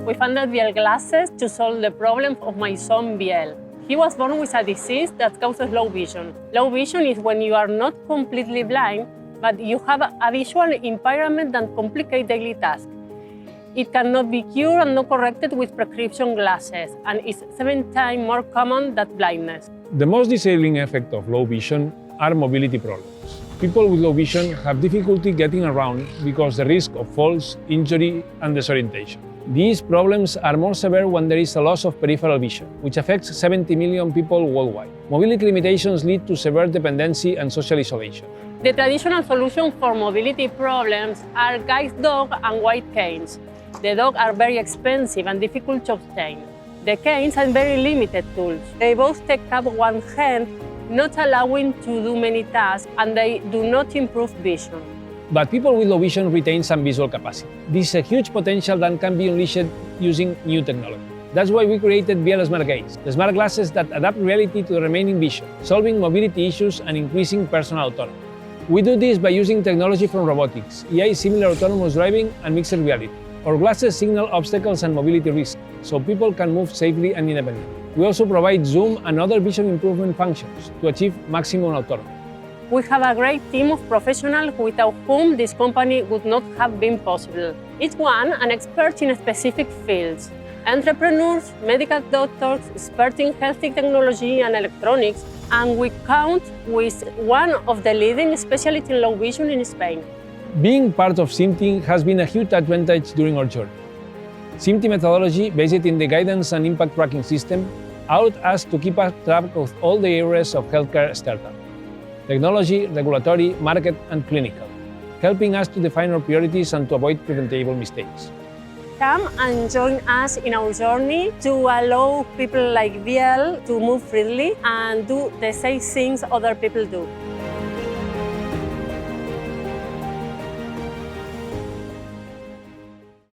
We funded Biel glasses to solve the problem of my son Biel. He was born with a disease that causes low vision. Low vision is when you are not completely blind, but you have a visual impairment that complicates daily tasks. It cannot be cured and not corrected with prescription glasses, and is 7 times more common than blindness. The most disabling effect of low vision are mobility problems. People with low vision have difficulty getting around because the risk of falls, injury, and disorientation. These problems are more severe when there is a loss of peripheral vision, which affects 70 million people worldwide. Mobility limitations lead to severe dependency and social isolation. The traditional solution for mobility problems are guide dog and white canes. The dogs are very expensive and difficult to obtain. The canes have very limited tools. They both take up one hand, not allowing to do many tasks, and they do not improve vision. But people with low vision retain some visual capacity. This is a huge potential that can be unleashed using new technology. That's why we created Biel Smart Gaze, the smart glasses that adapt reality to the remaining vision, solving mobility issues and increasing personal autonomy. We do this by using technology from robotics, AI-similar autonomous driving, and mixed reality. Our glasses signal obstacles and mobility risks, so people can move safely and independently. We also provide zoom and other vision improvement functions to achieve maximum autonomy. We have a great team of professionals without whom this company would not have been possible. Each one an expert in specific fields. Entrepreneurs, medical doctors, experts in health technology and electronics, and we count with one of the leading specialists in low vision in Spain. Being part of CIMTI has been a huge advantage during our journey. CIMTI methodology, based in the guidance and impact tracking system, allowed us to keep track of all the areas of healthcare startup: technology, regulatory, market, and clinical, helping us to define our priorities and to avoid preventable mistakes. Come and join us in our journey to allow people like Biel to move freely and do the same things other people do.